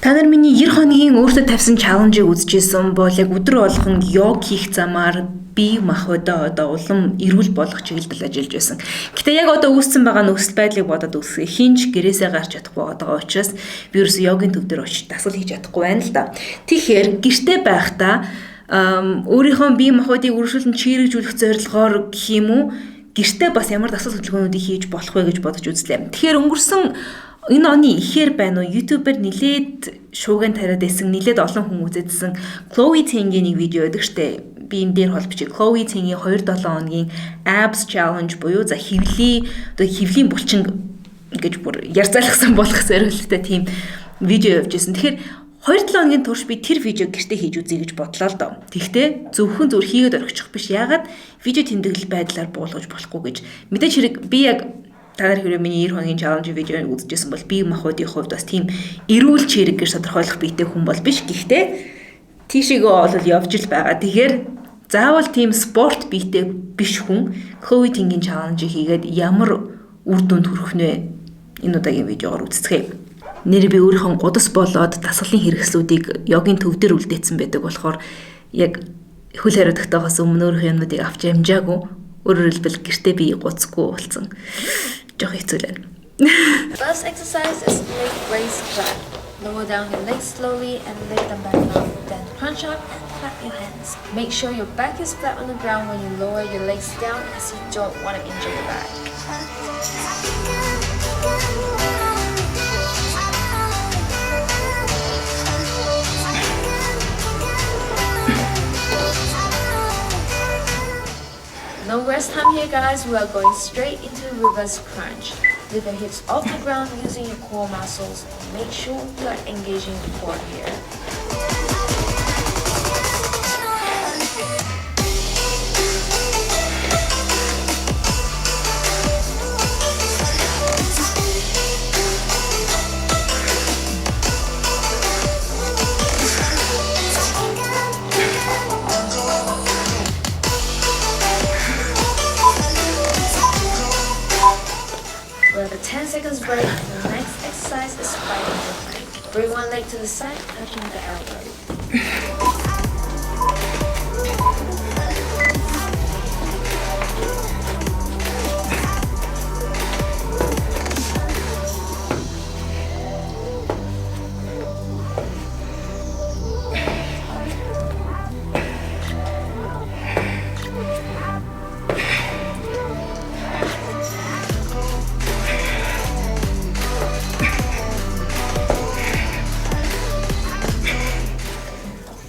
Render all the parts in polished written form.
Та нар миний 90 хоногийн өөртөө тавьсан чаленжийг үзчихсэн бол яг өдөр болгон йог хийх замаар бие махбодоо одоо улам эрүүл болгох чиглэлд ажиллаж байсан. Гэтэ яг одоо үүссэн байгаа нөхцөл байдлыг бодоод үзэх хинч гэрээсээ гарч чадахгүй байгаа учраас би ерөөсөө йогийн төв дээр очиж дасгал хийж чадахгүй байна л да. Тэгэхээр гэртээ байхдаа өөрийнхөө бие махбодыг үргэлжлүүлэн чирэгжүүлэх зорилгоор гэх юм уу гэртээ бас ямар дасгал хөтөлбөрүүдийг хийж болох вэ гэж бодож үзлээ. Тэгэхээр өнгөрсөн энэ оны ихээр байна уу YouTube-ээр нилээд шууган тариад байсан нилээд олон хүн үзэдсэн Chloe Ting-ийн нэг видео байдаг штэ. Би энэ дээр холбож Chloe Ting-ийн 2-7 хоногийн abs challenge буюу за хөвлийн булчин гэж бүр ярзаалгасан болох зорилготой тийм видео явж байсан. Тэгэхээр 2-7 хоногийн турш би тэр видеог гэртээ хийж үзье гэж бодлоо л доо. Тэгвэл зөвхөн зүгээр хийгээд орхичих биш. Ягаад видео тэмдэглэл байдлаар буулгаж болохгүй гэж. Мэдээж хэрэг би яг та нар хэрэг миний 90 хоногийн чаленж видеог үзчихсэн бол бие махбодын хувьд бас тийм эрүүл чирэг гэж тодорхойлох биетэй хүн бол биш. Гэхдээ тийшээгээ бол явж л байгаа. Тэгэхээр заавал тийм спорт биетэй биш хүн Chloe Ting-ийн чаленжийг хийгээд ямар үр дүнд хүрэх нэ энэ удаагийн видеогоор үздэцгээе. Нэр би өөрийнхөө гудас болоод дасгалын хэрэгслүүдийг йогийн төв дээр үлдээсэн байдаг болохоор яг хөл хариуцлагатайгаас өмнө өөрийнхөө юмнуудыг авч амжаагүй. Өөрөөр хэлбэл гэртээ би гуцгүй болсон. Жоох хэцүү л байна. First exercise is leg raise clap. Lower down your legs slowly and lift them back up. Then crunch up and clap your hands. Make sure your back is flat on the ground when you lower your legs down as you don't want to injure your back. No rest time here guys, we are going straight into reverse crunch. Lift the hips off the ground using your core muscles. Make sure you are engaging the core here. We have a 10 seconds break and the next exercise is spider movement. Bring one leg to the side, touching the elbow.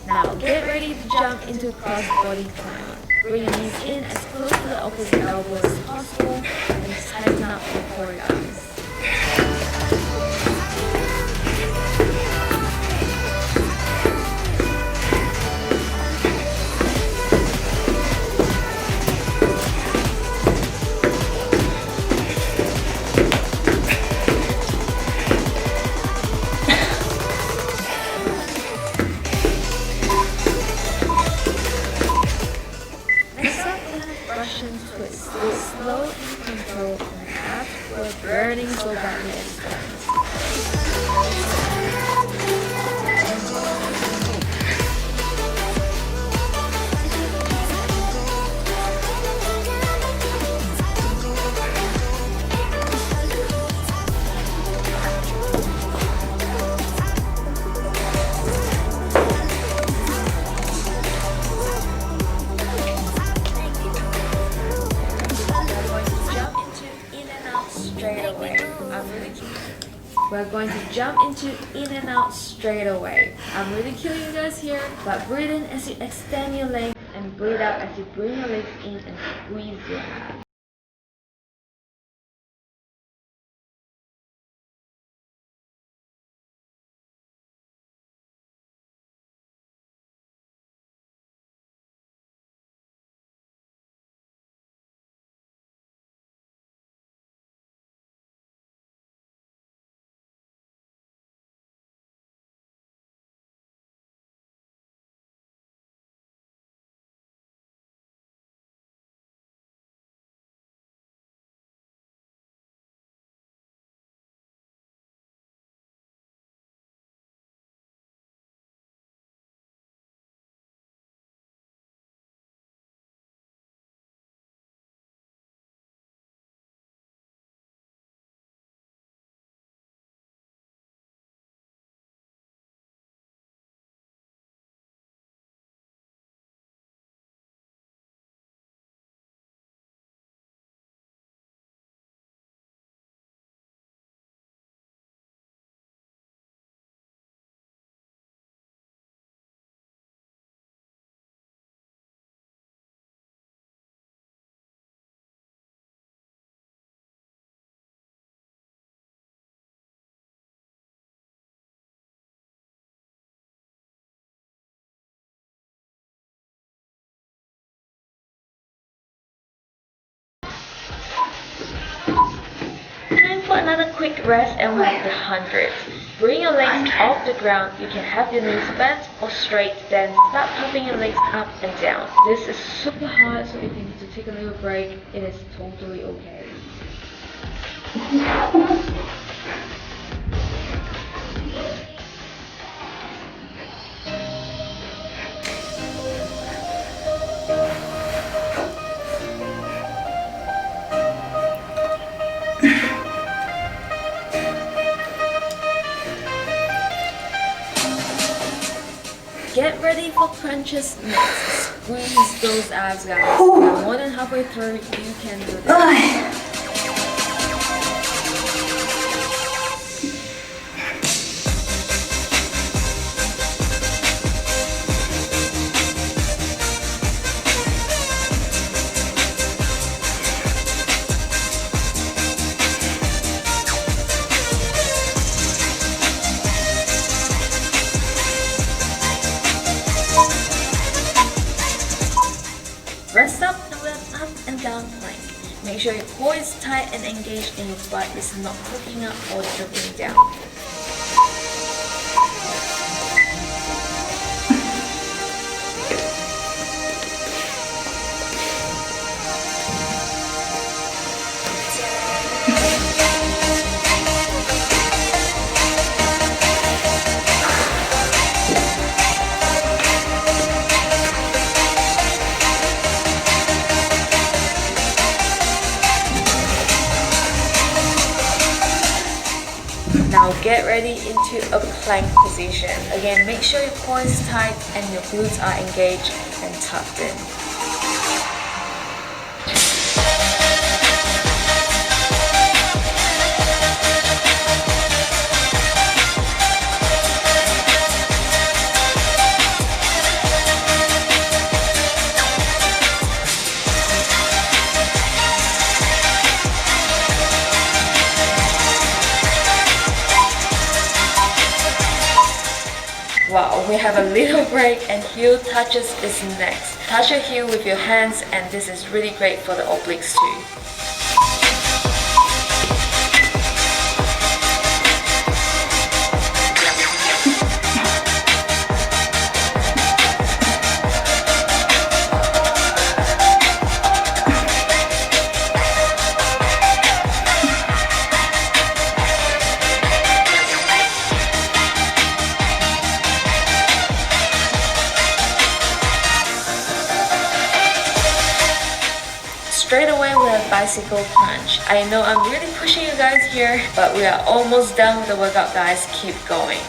Now get ready to jump into cross body climb. Bring your knees in as close to the opposite elbow as possible and tighten up your core guys. Next up, we have Russian twist. Slow and controlled and abs were burning so badly at times. We're going to jump into in and out straight away. I'm really killing you guys here, but breathe in as you extend your leg and breathe out as you bring your legs in and squeeze your abs. another quick rest and we'll have the 100. Bring your legs off the ground. You can have your knees bent or straight, then start pumping your legs up and down. This is super hard, so if you need to take a little break, it is totally okay. Get ready for crunches next. Squeeze those abs, guys. We're more than halfway through. You can do this. Rest up and lift up and down plank. Make sure your core is tight and engaged and your butt is not hooking up or dropping down. Now get ready into a plank position. Again, make sure your core is tight and your glutes are engaged and tucked in. Wow, we have a little break and heel touches is next. Touch your heel with your hands and this is really great for the obliques too. Straight away we have bicycle punch. I know I'm really pushing you guys here, but we are almost done with the workout, guys. Keep going.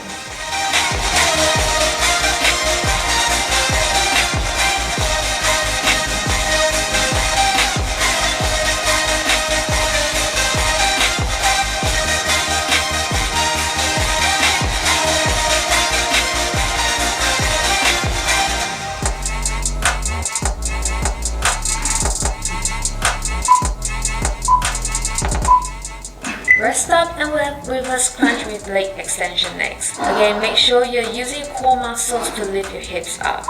Rest up and left reverse crunch with leg extension next. Again, make sure you're using your core muscles to lift your hips up.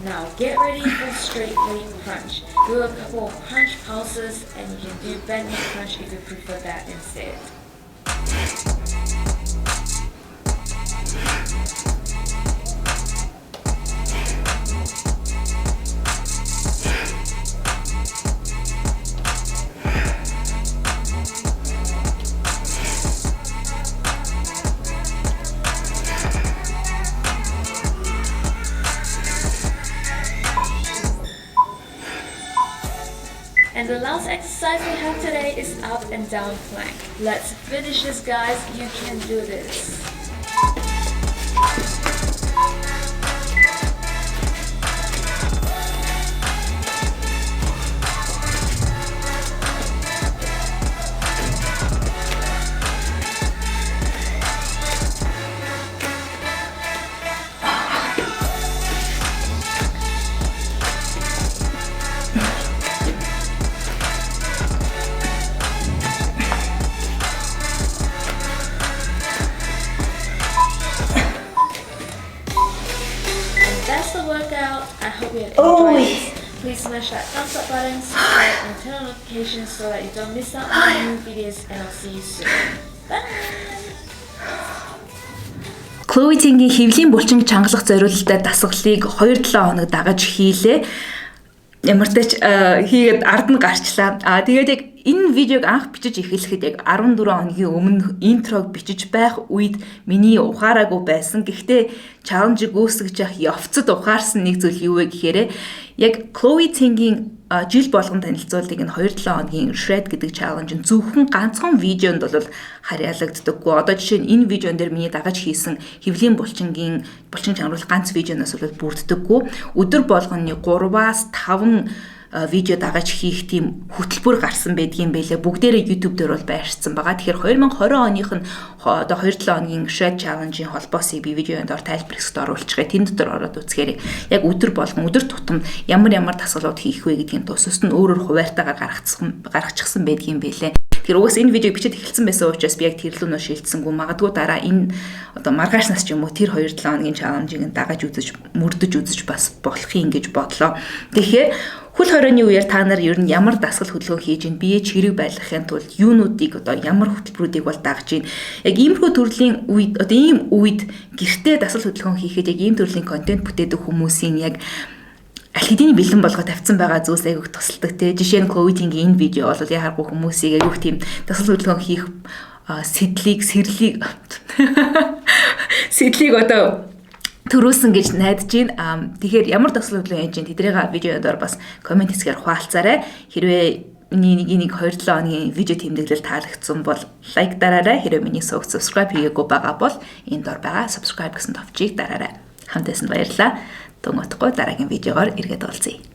Now get ready for straight leg crunch. Do a couple of crunch pulses and you can do bent knee crunch if you prefer that instead. And the last exercise we have today is up and down plank. Let's finish this, guys. You can do this. the workout. I hope you Oh. enjoyed this. Please smash that thumbs up button, subscribe, and turn on notifications so that you don't miss out on new videos. And I'll see you soon. Bye. Chloe Ting-ийн хэвлийн булчин чангалах зориулалттай дасгалыг 2-7 хоног дагаж хийлээ. Ямар ч тач хийгээд ард нь гарчлаа. Тэгээд яг энэ видеог анх бичиж эхлэхэд яг 14 хоногийн өмнө интрог бичиж байх үед миний ухаараагүй байсан. Гэхдээ чаленжийг үүсгэж явах явцад ухаарсан нэг зүйл юу вэ гэхээр яг Chloe Ting-ийн жил болгон танилцуулдаг энэ 2-7 хоногийн shred гэдэг чаленж нь зөвхөн ганцхан видеонд бол харьяалагддаггүй. Одоо жишээ нь энэ видеон дээр миний дагаж хийсэн хэвлийн булчин чангаруулах ганц видеоноос бол бүрддэггүй. Өдөр болгоны 3-5 видео дагаж хийх тийм хөтөлбөр гарсан байдгийн байлээ. Бүгдээрээ YouTube дээр бол байршсан байгаа. Тэгэхээр 2020 оных нь одоо 2-7 хоногийн shred challenge-ийн холбоосыг би видеонд ор тайлбар хэсэгт оруулчихъя. Тэн дотор ороод үзэхээр яг өдөр болгон өдөр тутам ямар дасгалууд хийх вэ гэдгийн тусаас нь өөрөөр хуваартайгаар гаргачихсан байдгийн байлээ. Тэгэхээр угаас энэ видеог бичиж эхэлсэн байсан учраас би яг тэр лүүнөө шилжсэнгүй. Магадгүй дараа энэ одоо маргааш нас ч юм уу тэр 2-7 хоногийн challenge-ыг дагаж мөрдөж үзэж бас болох юм гэж бодлоо. Тэгэхээр хөл хорионы үеэр та нар ер нь ямар дасгал хөдөлгөөн хийж ийн бие чирэг байлгахын тулд юунуудыг одоо ямар хөтөлбөрүүдийг бол дагж ийн яг иймэрхүү төрлийн үед одоо ийм үед гэртээ дасгал хөдөлгөөн хийхэд яг ийм төрлийн контент бүтээдэг хүмүүсийн яг аль хэдийн бэлэн болгоо тавьсан байгаа зүйлс айгүйх тусалдаг те. Жишээ нь Chloe Ting-ийн энэ видео бол яхаггүй хүмүүсийг айгүйх тийм дасгал хөдөлгөөн хийх сэдлийг одоо төрүүлсэн гэж найдаж байна. Тэгэхээр ямар дасгал хөдөлгөөн хийж тэднийг видеодоор бас комент хэсгээр хуваалцаарай. Хэрвээ миний 2-7 хоногийн видео тэмдэглэл таалагдсан бол лайк дараарай. Хэрвээ миний сувг subscribe хийгээгүй байгаа бол энэ дор байгаа subscribe гэсэн товчийг дараарай. Хамт байсан баярлалаа. Дүн утгагүй дараагийн видеогоор иргэд уулзъя.